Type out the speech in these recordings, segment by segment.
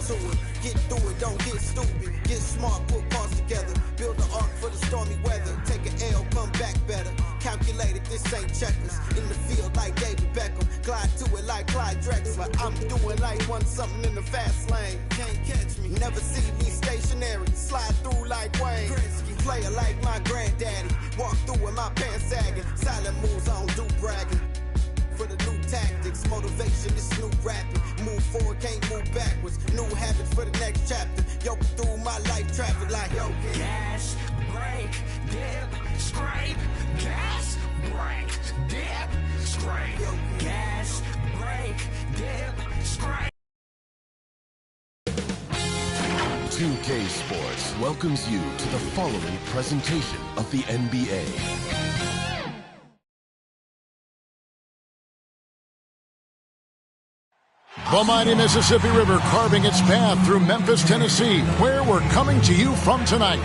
to it. Get through it, don't get stupid. Get smart, put parts together. Build an ark for the stormy weather. Take an L, come back better. Calculated, this ain't checkers. In the field like David Beckham. Glide to it like Clyde Drexler. I'm doing like one something in the fast lane. Can't catch me. Never see me stationary. Slide through like Wayne. Player like my granddaddy. Walk through with my pants sagging. Silent moves, I don't do bragging. For the new tactics, motivation is new rapping. Move forward, can't move backwards. New habits for the next chapter. Yo, through my life traffic like yo. Gas, brake, dip, scrape. Gas, brake, dip, scrape. Gas, brake, dip, scrape. 2K Sports welcomes you to the following presentation of the NBA. The mighty Mississippi River carving its path through Memphis, Tennessee, where we're coming to you from tonight.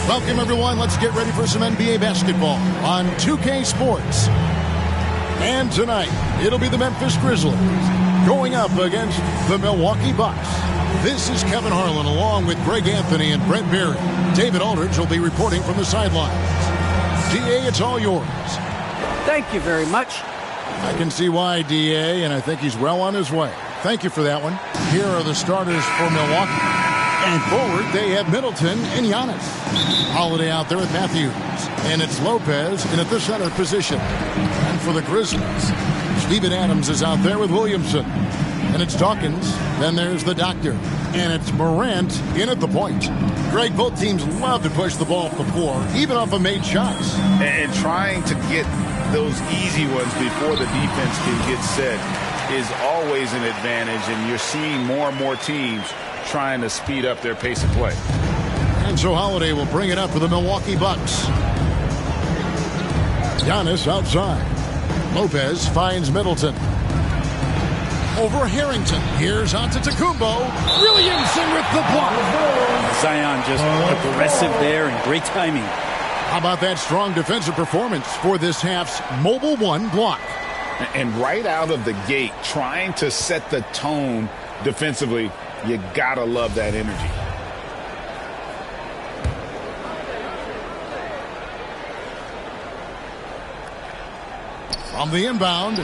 Welcome, everyone. Let's get ready for some NBA basketball on 2K Sports. And tonight, it'll be the Memphis Grizzlies going up against the Milwaukee Bucks. This is Kevin Harlan along with Greg Anthony and Brent Berry. David Aldridge will be reporting from the sidelines. DA, it's all yours. Thank you very much. I can see why, DA, and I think he's well on his way. Thank you for that one. Here are the starters for Milwaukee. And forward, they have Middleton and Giannis. Holiday out there with Matthews. And it's Lopez in at the center position. And for the Grizzlies, Steven Adams is out there with Williamson. And it's Dawkins. Then there's the Doctor. And it's Morant in at the point. Greg, both teams love to push the ball off the floor, even off of made shots. And trying to get those easy ones before the defense can get set is always an advantage, and you're seeing more and more teams trying to speed up their pace of play. And so Holiday will bring it up for the Milwaukee Bucks. Giannis outside. Lopez finds Middleton. Over Harrington. Here's Antetokounmpo. Williamson with the block. Zion just aggressive there and great timing. How about that strong defensive performance for this half's Mobile One block? And right out of the gate, trying to set the tone defensively, you gotta love that energy. From the inbound.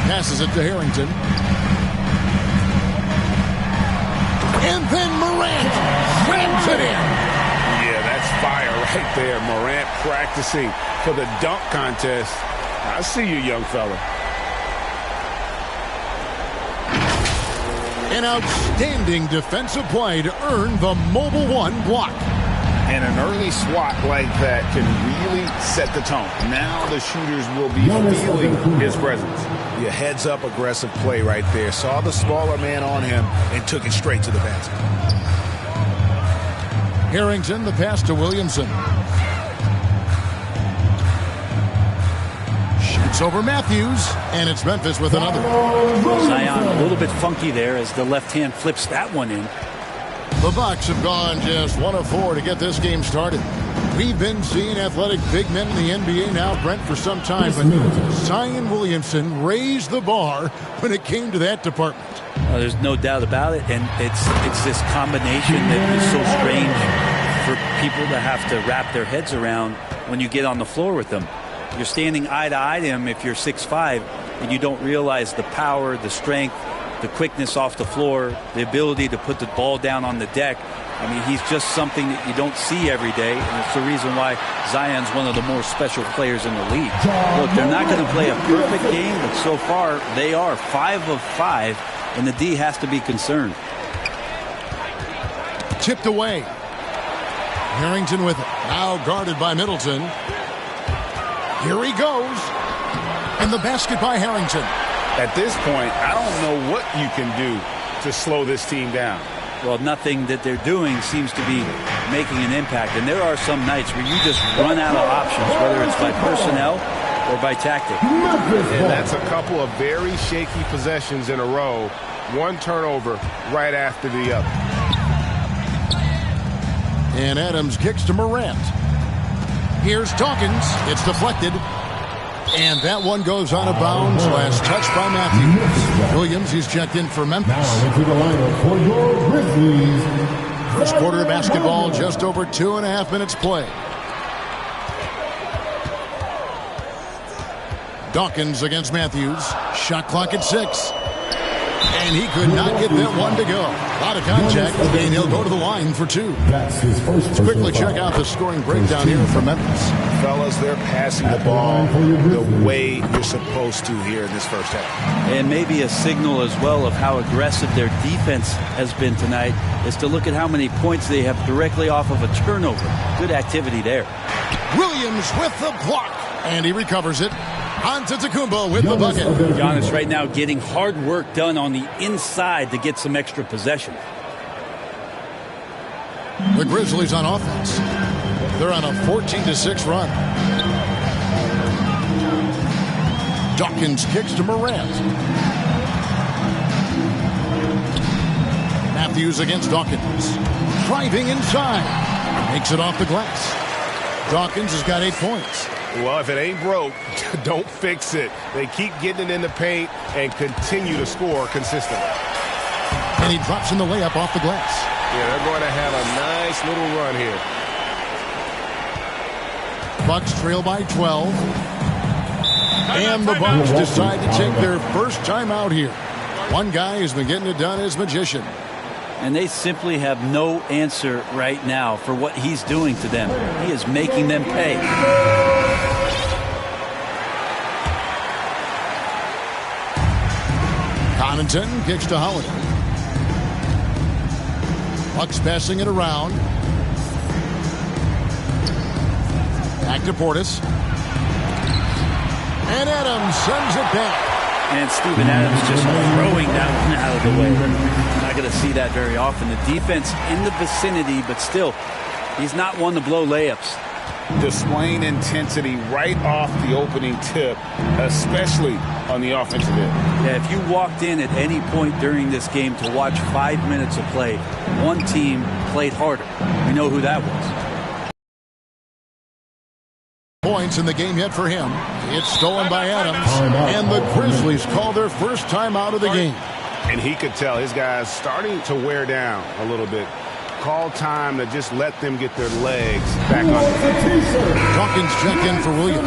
Passes it to Harrington. And then Morant rams it in. Yeah, that's fire right there. Morant practicing for the dunk contest. I see you, young fella. An outstanding defensive play to earn the Mobile One block. And an early swat like that can really set the tone. Now the shooters will be feeling his presence. Yeah, heads up aggressive play right there. Saw the smaller man on him and took it straight to the basket. Harrington, the pass to Williamson. Shoots over Matthews, and it's Memphis with another. Zion a little bit funky there as the left hand flips that one in. The Bucks have gone just 1 of 4 to get this game started. We've been seeing athletic big men in the NBA now, Brent, for some time, but Zion Williamson raised the bar when it came to that department. There's no doubt about it, and it's this combination that is so strange for people to have to wrap their heads around when you get on the floor with them. You're standing eye to eye to him if you're 6'5", and you don't realize the power, the strength, the quickness off the floor, the ability to put the ball down on the deck. I mean, he's just something that you don't see every day, and it's the reason why Zion's one of the more special players in the league. Look, they're not going to play a perfect game, but so far they are 5 of 5, and the D has to be concerned. Tipped away. Harrington with it. Now guarded by Middleton. Here he goes. And the basket by Harrington. At this point, I don't know what you can do to slow this team down. Well, nothing that they're doing seems to be making an impact. And there are some nights where you just run out of options, whether it's by personnel or by tactic. And that's a couple of very shaky possessions in a row. One turnover right after the other. And Adams kicks to Morant. Here's Dawkins. It's deflected. And that one goes out of bounds. Last touch by Matthews. Williams, he's checked in for Memphis. Now into the lineup for your Grizzlies. First quarter of basketball, just over 2.5 minutes play. Dawkins against Matthews. Shot clock at 6. And he could not get that one to go. A lot of contact, and he'll go to the line for 2. That's his first. Let's quickly check out the scoring breakdown here for Memphis. Fellas, they're passing the ball the way you're supposed to here in this first half. And maybe a signal as well of how aggressive their defense has been tonight is to look at how many points they have directly off of a turnover. Good activity there. Williams with the block, and he recovers it. Antetokounmpo with the bucket. Giannis right now getting hard work done on the inside to get some extra possession. The Grizzlies on offense. They're on a 14-6 run. Dawkins kicks to Morant. Matthews against Dawkins. Driving inside. Makes it off the glass. Dawkins has got 8 points. Well, if it ain't broke, don't fix it. They keep getting it in the paint and continue to score consistently. And he drops in the layup off the glass. Yeah, they're going to have a nice little run here. Bucks trail by 12. And the Bucks decide to take their first time out here. One guy has been getting it done as magician. And they simply have no answer right now for what he's doing to them. He is making them pay. Connaughton kicks to Holiday. Bucks passing it around. Back to Portis. And Adams sends it back. And Steven Adams just throwing that one out of the way. Not going to see that very often. The defense in the vicinity, but still, he's not one to blow layups. Displaying intensity right off the opening tip, especially on the offensive end. Yeah, if you walked in at any point during this game to watch 5 minutes of play, one team played harder. We know who that was. Points in the game yet for him. It's stolen by Adams. And the Grizzlies call their first time out of the game. And he could tell his guys starting to wear down a little bit. Call time to just let them get their legs back on the field. Dawkins check in for Williams.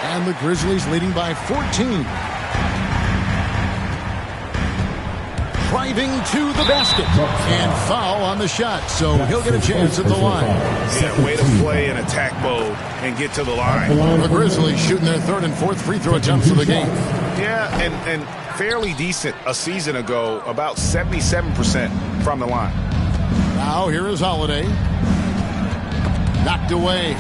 And the Grizzlies leading by 14. Driving to the basket. And foul on the shot, so he'll get a chance at the line. Yeah, way to play in attack mode and get to the line. The Grizzlies shooting their third and fourth free throw attempts of the game. Yeah, and fairly decent a season ago, about 77% from the line. Now here is Holiday. Knocked away.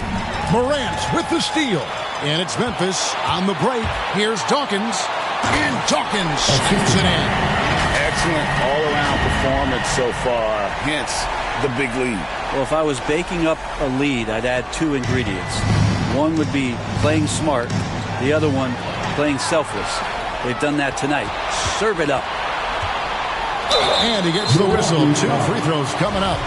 Morant with the steal. And it's Memphis on the break. Here's Dawkins. And Dawkins shoots it in. Excellent all-around performance so far, hence the big lead. Well, if I was baking up a lead, I'd add 2 ingredients. One would be playing smart. The other one, playing selfless. They've done that tonight. Serve it up. And he gets the whistle. 2 free throws coming up.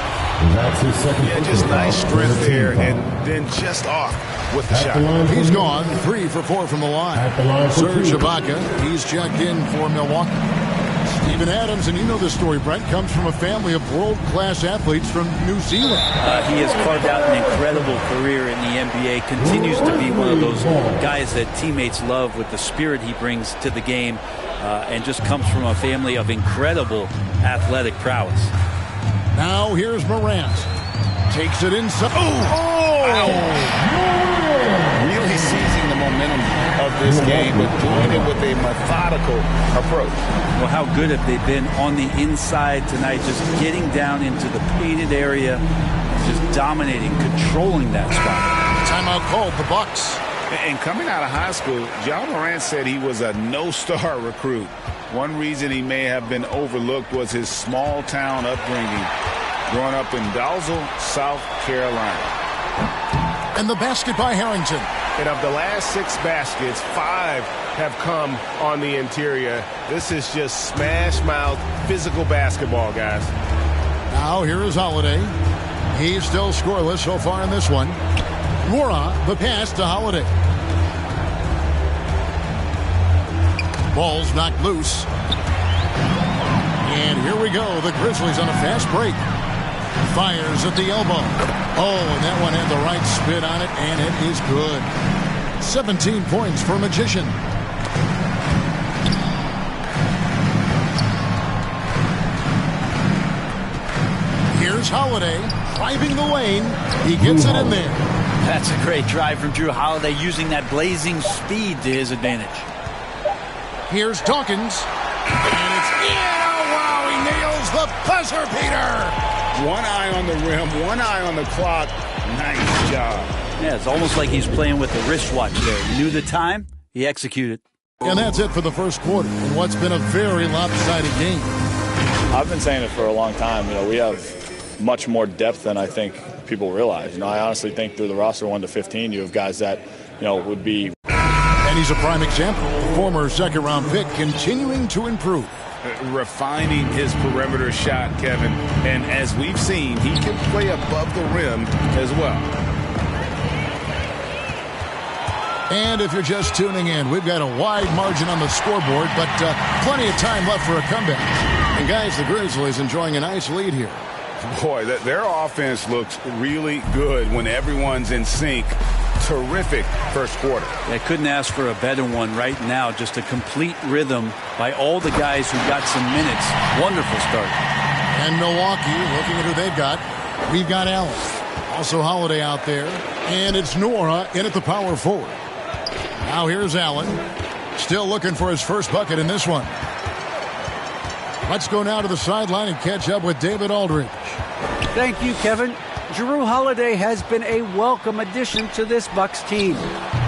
That's his second. Yeah, just nice strength there, and then just off with the shot. He's gone 3 for 4 from the line. Serge Ibaka, he's checked in for Milwaukee. Steven Adams, and you know this story, Brent, comes from a family of world-class athletes from New Zealand. He has carved out an incredible career in the NBA, continues to be one of those guys that teammates love with the spirit he brings to the game, and just comes from a family of incredible athletic prowess. Now here's Morant. Takes it inside. Really seizing the momentum of this game, but doing it with a methodical approach. Well, how good have they been on the inside tonight, just getting down into the painted area, just dominating, controlling that spot. Timeout called, the Bucks. And coming out of high school, Ja Morant said he was a no-star recruit. One reason he may have been overlooked was his small-town upbringing, growing up in Dalzell, South Carolina. And the basket by Harrington. And of the last 6 baskets, 5 have come on the interior. This is just smash-mouth physical basketball, guys. Now here is Holiday. He's still scoreless so far in this one. Moura, the pass to Holiday. Ball's knocked loose. And here we go. The Grizzlies on a fast break. Fires at the elbow. Oh, and that one had the right spin on it, and it is good. 17 points for Magician. Here's Holiday driving the lane. He gets it in there. That's a great drive from Drew Holiday, using that blazing speed to his advantage. Here's Dawkins. And it's wow, he nails the buzzer beater. One eye on the rim, one eye on the clock. Nice job. Yeah, it's almost like he's playing with the wristwatch there. He knew the time, he executed. And that's it for the first quarter in what's been a very lopsided game. I've been saying it for a long time. We have much more depth than I think people realize. I honestly think through the roster 1 to 15, you have guys that, would be. And he's a prime example. Former second-round pick continuing to improve. Refining his perimeter shot, Kevin. And as we've seen, he can play above the rim as well. And if you're just tuning in, we've got a wide margin on the scoreboard, but plenty of time left for a comeback. And guys, the Grizzlies enjoying a nice lead here. Boy, their offense looks really good when everyone's in sync. Terrific first quarter. I couldn't ask for a better one right now. Just a complete rhythm by all the guys who got some minutes. Wonderful start. And Milwaukee, looking at who they've got, we've got Allen. Also Holiday out there. And it's Nora in at the power forward. Now here's Allen. Still looking for his first bucket in this one. Let's go now to the sideline and catch up with David Aldridge. Thank you, Kevin. Jrue Holiday has been a welcome addition to this Bucks team.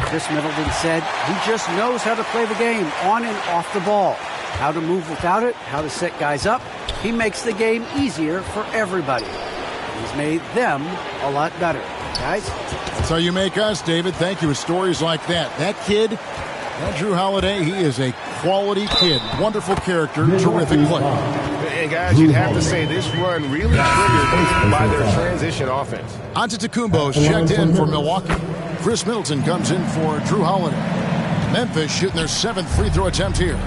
Chris Middleton said he just knows how to play the game on and off the ball, how to move without it, how to set guys up. He makes the game easier for everybody. He's made them a lot better. Guys? That's how you make us, David. Thank you with stories like that. That kid, that Jrue Holiday, he is a quality kid. Wonderful character, terrific player. And guys, you'd have to say this run really triggered by their transition offense. Antetokounmpo's checked in for Milwaukee. Chris Middleton comes in for Jrue Holiday. Memphis shooting their 7th free throw attempt here.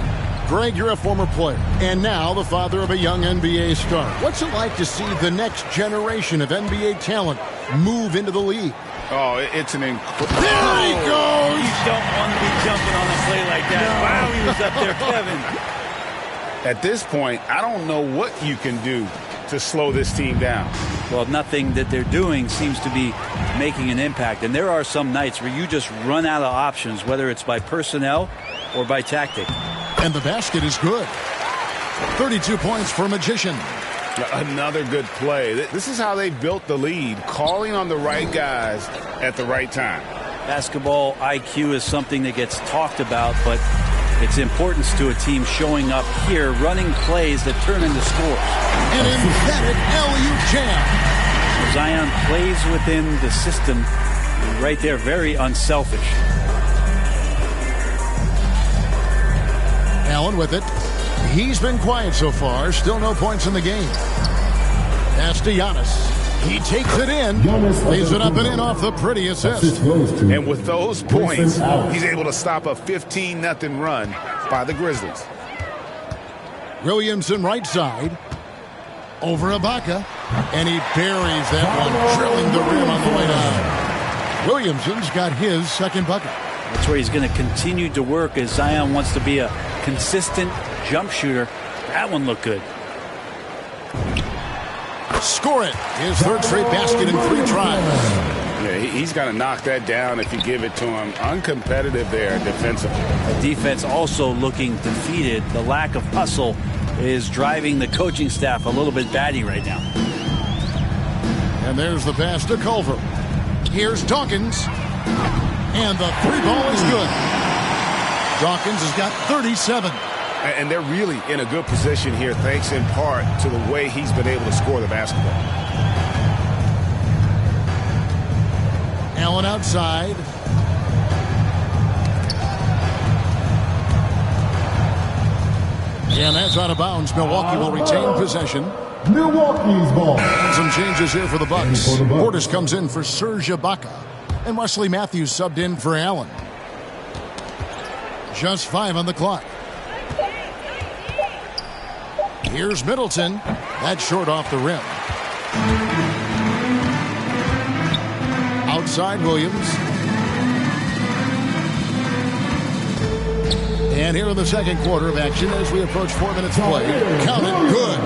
Greg, you're a former player, and now the father of a young NBA star. What's it like to see the next generation of NBA talent move into the league? Oh, it's an incredible. There he goes! You don't want to be jumping on a play like that. No. Wow, he was up there, Kevin. At this point, I don't know what you can do to slow this team down. Well, nothing that they're doing seems to be making an impact. And there are some nights where you just run out of options, whether it's by personnel or by tactic. And the basket is good. 32 points for Magician. Another good play. This is how they built the lead, calling on the right guys at the right time. Basketball IQ is something that gets talked about, but its importance to a team showing up here, running plays that turn into scores. An emphatic LU jam. Zion plays within the system, right there, very unselfish. Allen with it. He's been quiet so far. Still no points in the game. Pass to Giannis. He takes it in. Lays it up and in off the pretty assist. And with those points, he's able to stop a 15-0 run by the Grizzlies. Williamson right side. Over Ibaka. And he buries that one, drilling the rim on the way down. Williamson's got his second bucket. That's where he's going to continue to work as Zion wants to be a consistent jump shooter. That one looked good. Score it. His third straight basket in 3 tries. Yeah, he's got to knock that down if you give it to him. Uncompetitive there defensively. The defense also looking defeated. The lack of hustle is driving the coaching staff a little bit batty right now. And there's the pass to Culver. Here's Dawkins. And the 3-ball is good. Dawkins has got 37. And they're really in a good position here, thanks in part to the way he's been able to score the basketball. Allen outside. And that's out of bounds. Milwaukee will retain possession. Milwaukee's ball. And some changes here for the Bucks. Portis comes in for Serge Ibaka. And Wesley Matthews subbed in for Allen. Just 5 on the clock. Here's Middleton. That's short off the rim. Outside Williams. And here in the second quarter of action as we approach 4 minutes to play. Count it, good.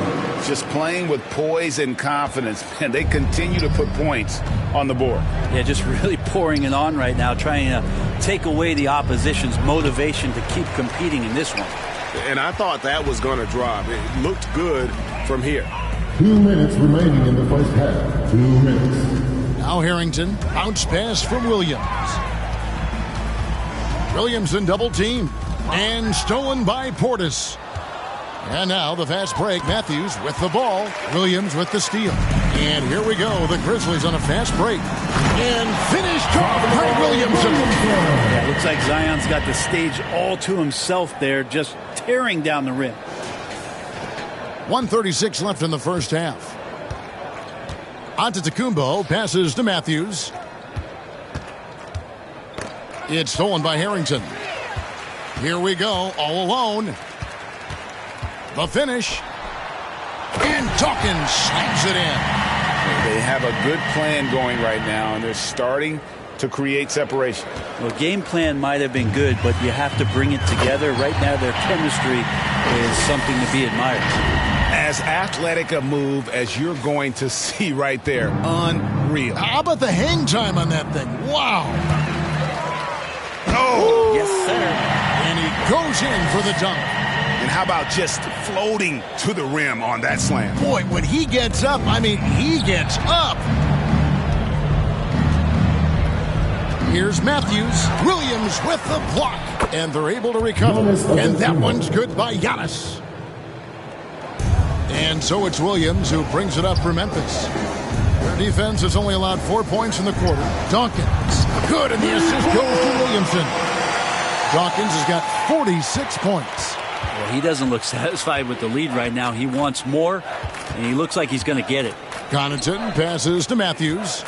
Just playing with poise and confidence, and they continue to put points on the board. Yeah, just really pouring it on right now, trying to take away the opposition's motivation to keep competing in this one. And I thought that was going to drop. It looked good from here. 2 minutes remaining in the first half. 2 minutes. Now Harrington. Bounce pass from Williams. Williamson double team. And stolen by Portis. And now the fast break. Matthews with the ball. Williams with the steal. And here we go. The Grizzlies on a fast break. And finished off by Williamson. Yeah, looks like Zion's got the stage all to himself there, just tearing down the rim. 1:36 left in the first half. Antetokounmpo passes to Matthews. It's stolen by Harrington. Here we go, all alone. The finish. And Dawkins slams it in. They have a good plan going right now, and they're starting to create separation. Well, game plan might have been good, but you have to bring it together. Right now, their chemistry is something to be admired. As athletic a move as you're going to see right there. Unreal. How about the hang time on that thing? Wow. Oh, yes, sir. And he goes in for the dunk. And how about just floating to the rim on that slam? Boy, when he gets up, I mean, he gets up. Here's Matthews. Williams with the block. And they're able to recover. And that one's good by Giannis. And so it's Williams who brings it up for Memphis. Their defense has only allowed 4 points in the quarter. Dawkins. Good, and the assist goes to Williamson. Dawkins has got 46 points. Well, he doesn't look satisfied with the lead right now. He wants more, and he looks like he's going to get it. Connaughton passes to Matthews.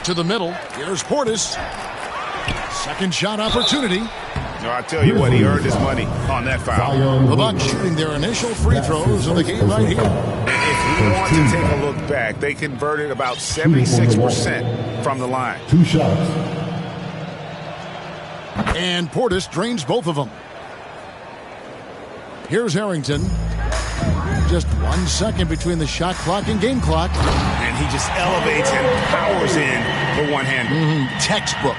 To the middle. Here's Portis. Second shot opportunity. No, I tell you what, he earned his money on that foul. The Bucks shooting their initial free throws of the game right here. If we want to take a look back, they converted about 76% from the line. 2 shots. And Portis drains both of them. Here's Harrington. Just 1 second between the shot clock and game clock. And he just elevates and powers in the one-hander. Textbook.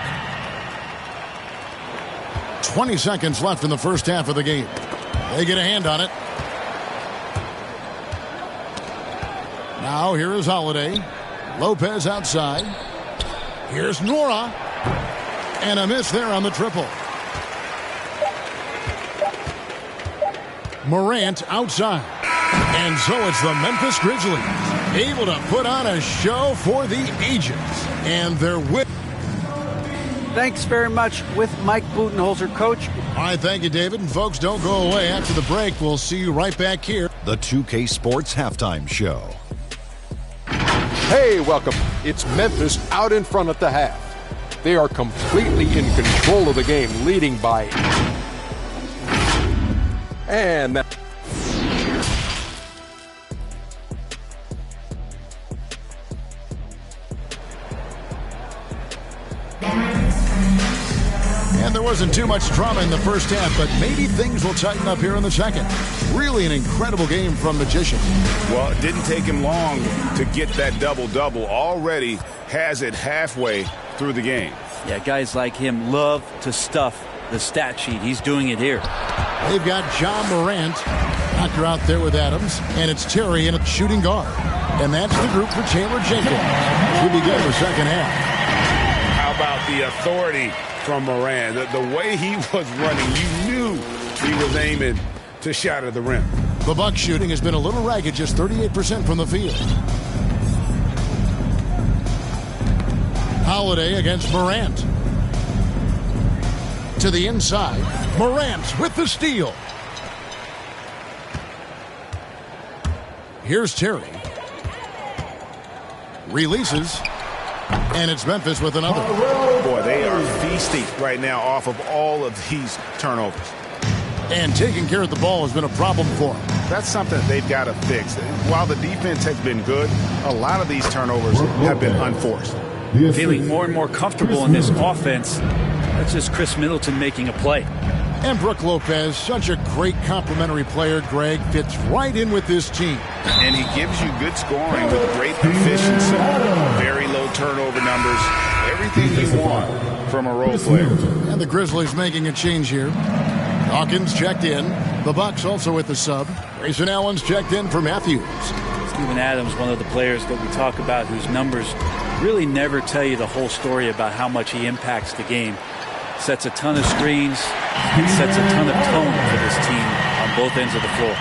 20 seconds left in the first half of the game. They get a hand on it. Now here is Holiday. Lopez outside. Here's Nora. And a miss there on the triple. Morant outside. And so it's the Memphis Grizzlies able to put on a show for the ages. And they're with. Thanks very much with Mike Budenholzer, Coach. All right, thank you, David. And folks, don't go away. After the break, we'll see you right back here. The 2K Sports Halftime Show. Hey, welcome. It's Memphis out in front at the half. They are completely in control of the game, leading by. And that. And there wasn't too much drama in the first half, but maybe things will tighten up here in the second. Really an incredible game from Magician. Well, it didn't take him long to get that double-double. Already has it halfway through the game. Yeah, guys like him love to stuff the stat sheet. He's doing it here. They've got John Morant. Knocker out there with Adams. And it's Terry in a shooting guard. And that's the group for Taylor Jenkins. We begin the second half. How about the authority from Morant? The way he was running, you knew he was aiming to shot at the rim. The Bucks shooting has been a little ragged, just 38% from the field. Holiday against Morant. To the inside. Morant with the steal. Here's Terry. Releases. And it's Memphis with another. Boy, they are feasting right now off of all of these turnovers. And taking care of the ball has been a problem for them. That's something they've got to fix. While the defense has been good, a lot of these turnovers have been unforced. Feeling more and more comfortable in this offense. That's just Chris Middleton making a play. And Brook Lopez, such a great complimentary player, Greg, fits right in with this team. And he gives you good scoring with great efficiency, very low turnover numbers, everything you want from a role player. And the Grizzlies making a change here. Hawkins checked in. The Bucks also with the sub. Grayson Allen's checked in for Matthews. Steven Adams, one of the players that we talk about whose numbers really never tell you the whole story about how much he impacts the game. Sets a ton of screens and sets a ton of tone for this team on both ends of the floor.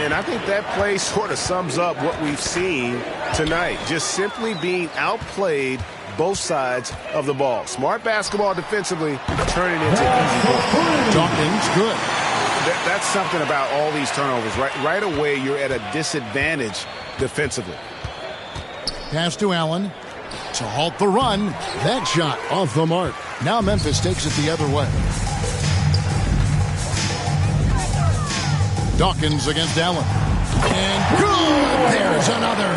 And I think that play sort of sums up what we've seen tonight. Just simply being outplayed both sides of the ball. Smart basketball defensively, turning into easy goals. Dawkins, good. That's something about all these turnovers. Right away, you're at a disadvantage defensively. Pass to Allen to halt the run. That shot off the mark. Now Memphis takes it the other way. Dawkins against Allen. And good! There's another.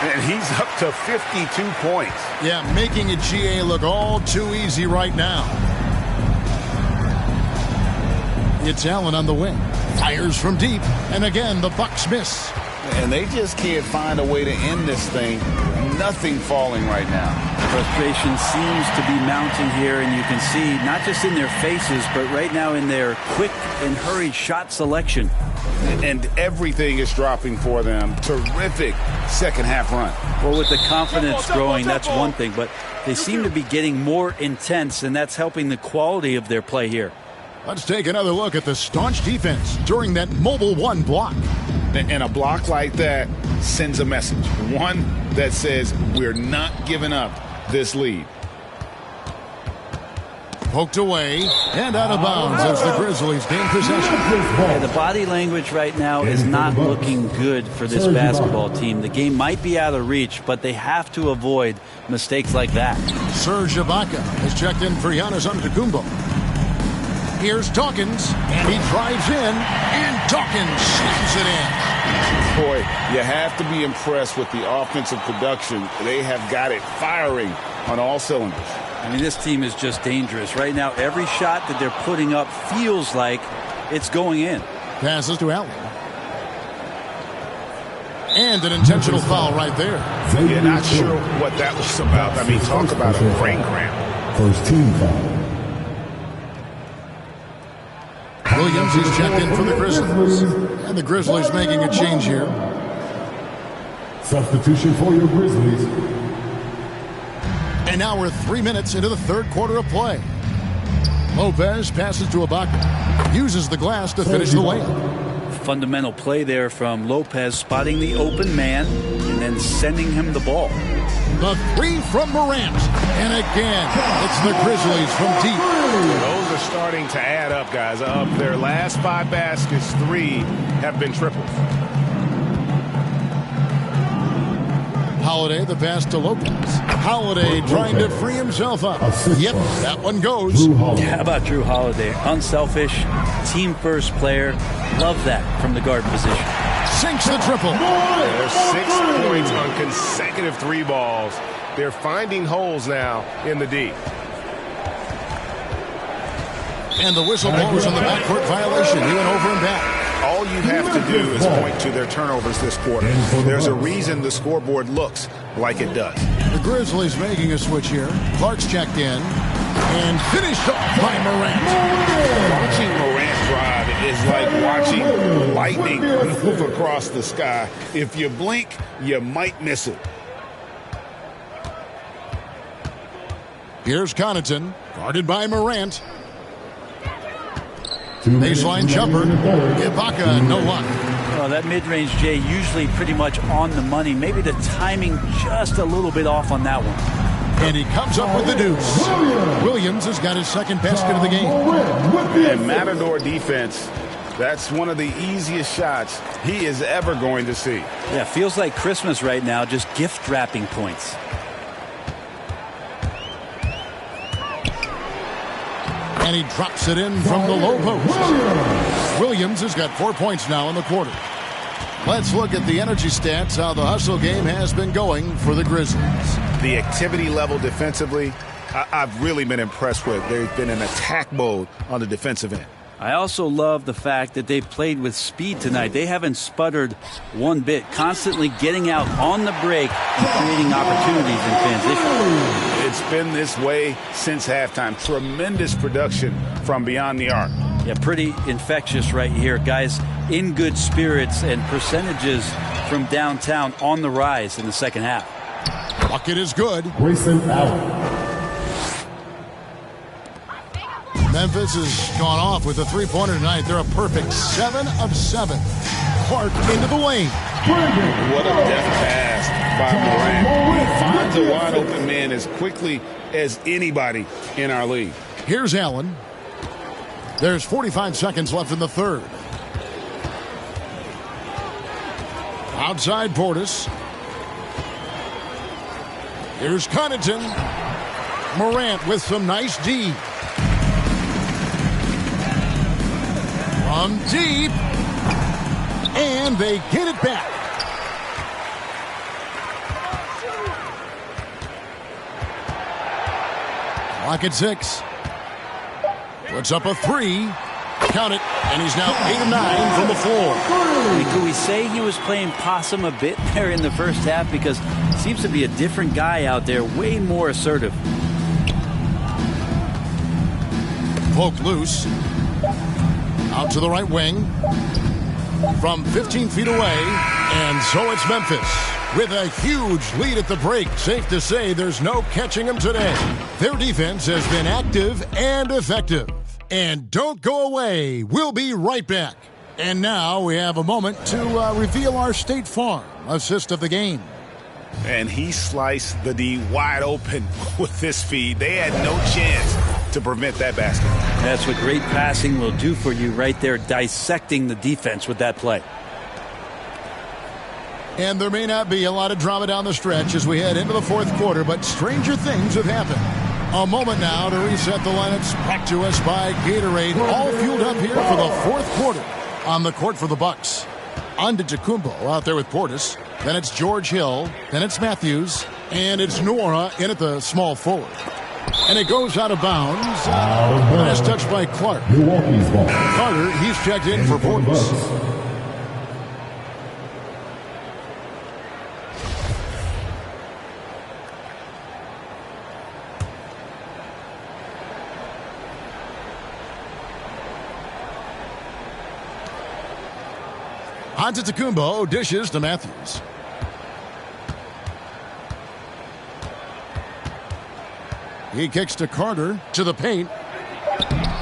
And he's up to 52 points. Yeah, making a GA look all too easy right now. It's Allen on the wing. Fires from deep. And again, the Bucks miss. And they just can't find a way to end this thing. Nothing falling right now. Frustration seems to be mounting here, and you can see not just in their faces, but right now in their quick and hurried shot selection. And everything is dropping for them. Terrific second half run. Well, with the confidence growing, that's one thing, but they seem to be getting more intense, and that's helping the quality of their play here. Let's take another look at the staunch defense during that mobile one block. And a block like that sends a message. One that says we're not giving up this lead. Poked away and out of bounds as the Grizzlies gain possession. Yeah, the body language right now is not looking good for this basketball team. The game might be out of reach, but they have to avoid mistakes like that. Serge Ibaka has checked in for Giannis Antetokounmpo. Here's Dawkins, and he drives in, and Dawkins slams it in. Boy, you have to be impressed with the offensive production. They have got it firing on all cylinders. I mean, this team is just dangerous. Right now, every shot that they're putting up feels like it's going in. Passes to Allen. And an intentional foul right there. You're not sure what that was about. I mean, talk about a brain cramp. First team foul. Williams is checked in for the Grizzlies. And the Grizzlies making a change here. Substitution for your Grizzlies. And now we're 3 minutes into the third quarter of play. Lopez passes to Ibaka. Uses the glass to finish the layup. Fundamental play there from Lopez, spotting the open man and then sending him the ball. The three from Morant. And again, it's the Grizzlies from deep. Those are starting to add up, guys. Of their last 5 baskets, 3 have been triples. Holiday, the pass to Lopez. Holiday trying to free himself up. Yep, that one goes. How about Jrue Holiday? Unselfish, team-first player. Love that from the guard position. Sinks the triple. There's 6 points on consecutive 3 balls. They're finding holes now in the D. And the whistle blows on the backcourt violation. He went over and back. All you have to do is point to their turnovers this quarter. There's a reason the scoreboard looks like it does. The Grizzlies making a switch here. Clark's checked in. And finished off by Morant. Watching Morant drive is like watching lightning move across the sky. If you blink, you might miss it. Here's Connaughton, guarded by Morant. Baseline jumper. Ibaka, no luck. Well, that mid-range, Jay, usually pretty much on the money. Maybe the timing just a little bit off on that one. And he comes up with the deuce. Williams has got his second basket of the game. And Matador defense, that's one of the easiest shots he is ever going to see. Yeah, feels like Christmas right now, just gift wrapping points. And he drops it in from the low post. Williams has got 4 points now in the quarter. Let's look at the energy stats, how the hustle game has been going for the Grizzlies. The activity level defensively, I've really been impressed with. There's been an attack mode on the defensive end. I also love the fact that they've played with speed tonight. They haven't sputtered one bit, constantly getting out on the break and creating opportunities in transition. It's been this way since halftime. Tremendous production from beyond the arc. Yeah, pretty infectious right here. Guys in good spirits and percentages from downtown on the rise in the second half. Bucket is good. Grayson Allen. Memphis has gone off with a three-pointer tonight. They're a perfect 7 of 7. Clark into the lane. What a deft pass by Morant. He finds a wide-open man as quickly as anybody in our league. Here's Allen. There's 45 seconds left in the third. Outside Portis. Here's Connaughton. Morant with some nice D. From deep. And they get it back. Clock at 6. Puts up a 3. Count it. And he's now 8 of 9 from the floor. Could we say he was playing possum a bit there in the first half? Because he seems to be a different guy out there, way more assertive. Poke loose. Out to the right wing. From 15 feet away. And so it's Memphis. With a huge lead at the break. Safe to say there's no catching them today. Their defense has been active and effective. And don't go away. We'll be right back. And now we have a moment to reveal our State Farm assist of the game. And he sliced the D wide open with this feed. They had no chance to prevent that basket. That's what great passing will do for you right there, dissecting the defense with that play. And there may not be a lot of drama down the stretch as we head into the fourth quarter, but stranger things have happened. A moment now to reset the lineups, brought to us by Gatorade, all fueled up here for the fourth quarter. On the court for the Bucks, Antetokounmpo out there with Portis. Then it's George Hill. Then it's Matthews. And it's Nora in at the small forward. And it goes out of bounds. Last touch by Clark. Milwaukee's ball. Carter, he's checked in for Portis. Antetokounmpo dishes to Matthews. He kicks to Carter to the paint.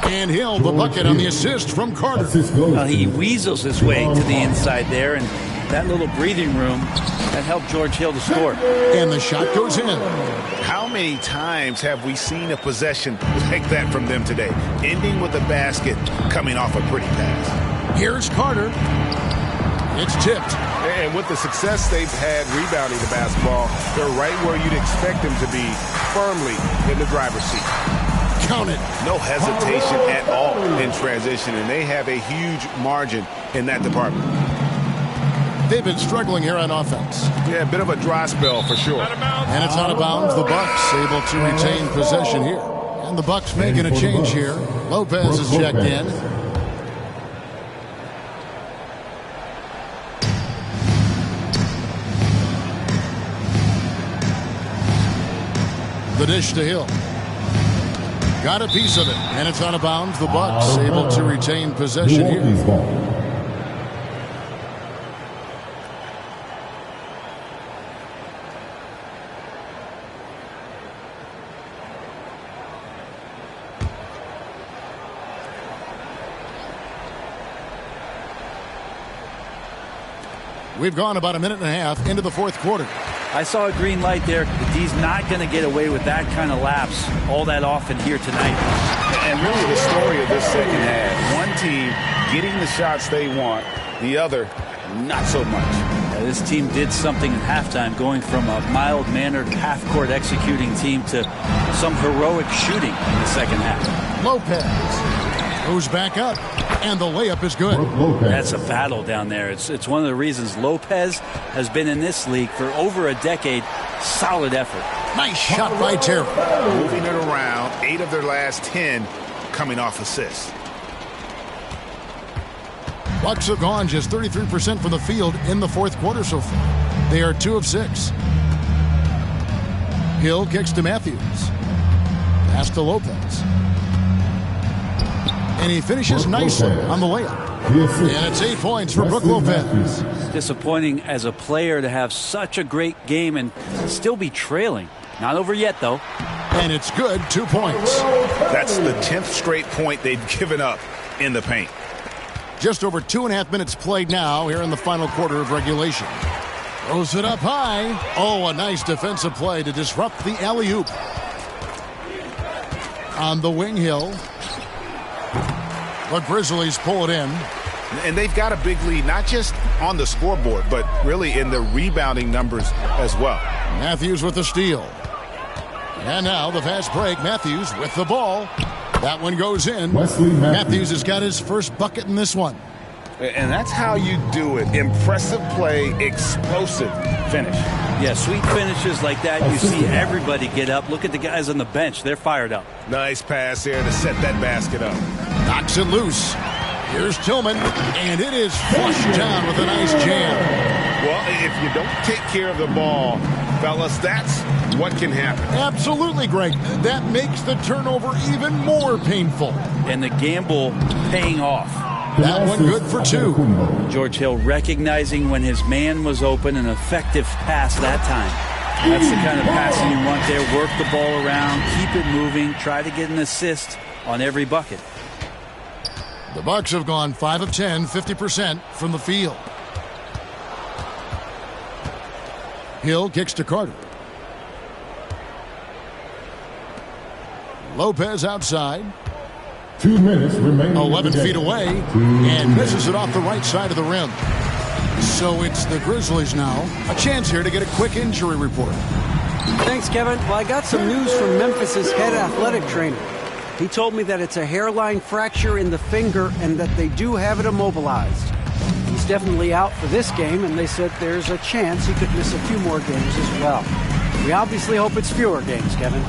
And Hill, the bucket on the assist from Carter. Well, he weasels his way to the inside there, and that little breathing room that helped George Hill to score. And the shot goes in. How many times have we seen a possession like that from them today? Ending with a basket, coming off a pretty pass. Here's Carter. It's tipped. And with the success they've had rebounding the basketball, they're right where you'd expect them to be, firmly in the driver's seat. Count it. No hesitation at all in transition, and they have a huge margin in that department. They've been struggling here on offense. Yeah, a bit of a dry spell for sure. And it's out of bounds. The Bucks able to retain possession here. And the Bucks making a change here. Lopez is checked in. The dish to Hill. Got a piece of it, and it's out of bounds. The Bucks able to retain possession here. We've gone about a minute and a half into the fourth quarter. I saw a green light there. The D's not going to get away with that kind of lapse all that often here tonight. And really the story of this second half. One team getting the shots they want, the other not so much. Yeah, this team did something at halftime, going from a mild-mannered half-court executing team to some heroic shooting in the second half. Lopez goes back up, and the layup is good. That's a battle down there. It's one of the reasons Lopez has been in this league for over a decade. Solid effort. Nice shot by Terry. Moving it around, 8 of their last 10 coming off assists. Bucks have gone just 33% from the field in the fourth quarter so far. They are 2 of 6. Hill kicks to Matthews. Pass to Lopez. And he finishes nicely on the layup. And it's 8 points for Brook Lopez. Disappointing as a player to have such a great game and still be trailing. Not over yet, though. And it's good, 2 points. That's the 10th straight point they've given up in the paint. Just over 2.5 minutes played now here in the final quarter of regulation. Throws it up high. Oh, a nice defensive play to disrupt the alley-oop. On the wing, Hill. The Grizzlies pull it in. And they've got a big lead, not just on the scoreboard, but really in the rebounding numbers as well. Matthews with the steal. And now the fast break. Matthews with the ball. That one goes in. Matthews has got his first bucket in this one. And that's how you do it. Impressive play, explosive finish. Yeah, sweet finishes like that. You see everybody get up. Look at the guys on the bench. They're fired up. Nice pass there to set that basket up. Knocks it loose. Here's Tillman, and it is flushed down with a nice jam. Well, if you don't take care of the ball, fellas, that's what can happen. Absolutely, Greg. That makes the turnover even more painful. And the gamble paying off. That one good for 2. George Hill recognizing when his man was open, an effective pass that time. That's the kind of passing you want there. Work the ball around, keep it moving, try to get an assist on every bucket. The Bucks have gone 5 of 10, 50% from the field. Hill kicks to Carter. Lopez outside. 2 minutes remaining. 11 feet away and misses it off the right side of the rim. So it's the Grizzlies now. A chance here to get a quick injury report. Thanks, Kevin. Well, I got some news from Memphis's head athletic trainer. He told me that it's a hairline fracture in the finger and that they do have it immobilized. He's definitely out for this game, and they said there's a chance he could miss a few more games as well. We obviously hope it's fewer games, Kevin.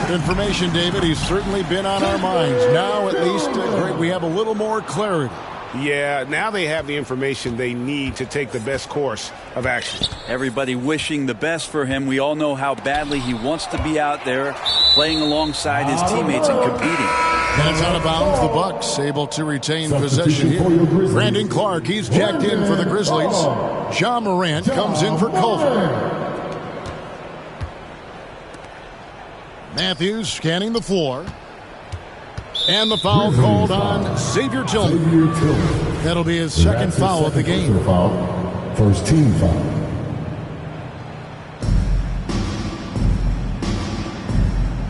Good information, David. He's certainly been on our minds. Now, at least, we have a little more clarity. Yeah, now they have the information they need to take the best course of action. Everybody wishing the best for him. We all know how badly he wants to be out there playing alongside his teammates and competing. That's out of bounds. The Bucks able to retain possession here. Brandon Clark, he's jacked in for the Grizzlies. John Morant comes in for Culver. Matthews scanning the floor. And the foul called on Xavier Tillman. That'll be his second foul of the game. First team foul.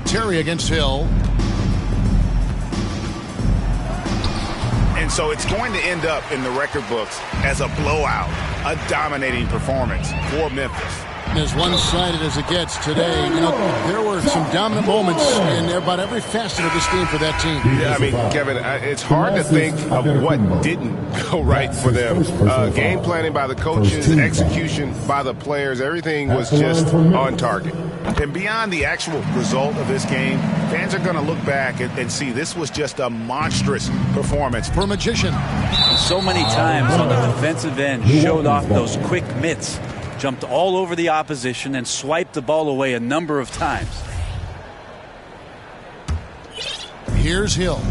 Terry against Hill. And so it's going to end up in the record books as a blowout, a dominating performance for Memphis. As one-sided as it gets today, you know, there were some dominant moments in about every facet of this game for that team. Yeah, I mean, Kevin, it's hard to think of what didn't go right for them. Game planning by the coaches, execution by the players, everything was just on target. And beyond the actual result of this game, fans are going to look back and see this was just a monstrous performance. For a magician. So many times on the defensive end, showed off those quick mitts. Jumped all over the opposition and swiped the ball away a number of times. Here's Hill.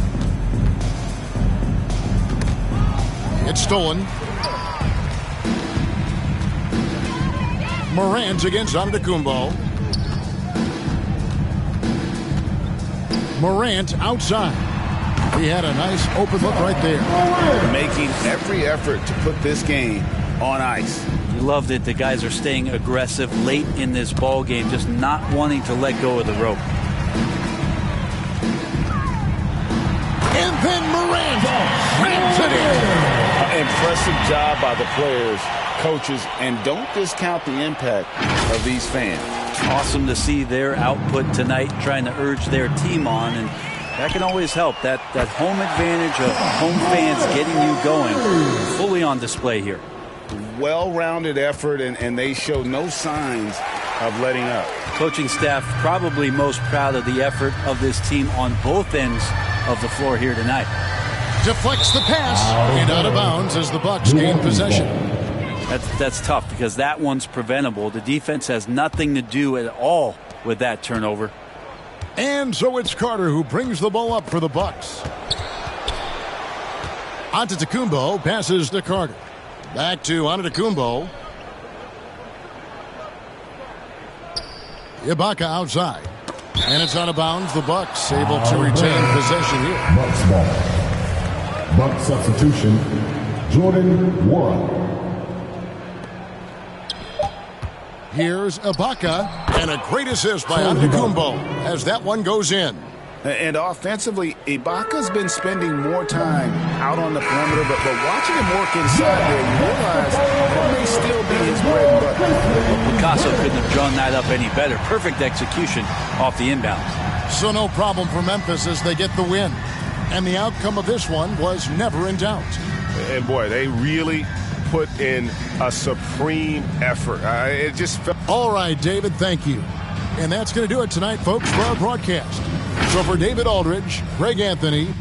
It's stolen. Morant against Antetokounmpo. Morant outside. He had a nice open look right there. Making every effort to put this game on ice. Loved it. The guys are staying aggressive late in this ball game, just not wanting to let go of the rope. And then Morant rams it in. Impressive job by the players, coaches, and don't discount the impact of these fans. Awesome to see their output tonight, trying to urge their team on, and That can always help. That home advantage of home fans getting you going fully on display here. Well-rounded effort, and they show no signs of letting up. Coaching staff probably most proud of the effort of this team on both ends of the floor here tonight. Deflects the pass and out of bounds as the Bucks gain possession. That's tough because that one's preventable. The defense has nothing to do at all with that turnover. And so it's Carter who brings the ball up for the Bucks. Antetokounmpo passes to Carter. Back to Antetokounmpo. Ibaka outside. And it's out of bounds. The Bucks able to retain possession here. Bucks ball. Bucks substitution. Jordan 1. Here's Ibaka, and a great assist by Antetokounmpo as that one goes in. And offensively, Ibaka's been spending more time out on the perimeter, but watching him work inside there, you realize that may still be his bread and butter. Well, Picasso couldn't have drawn that up any better. Perfect execution off the inbounds. So no problem for Memphis as they get the win. And the outcome of this one was never in doubt. And boy, they really put in a supreme effort. It just felt... All right, David, thank you. And that's going to do it tonight, folks, for our broadcast. So for David Aldridge, Greg Anthony,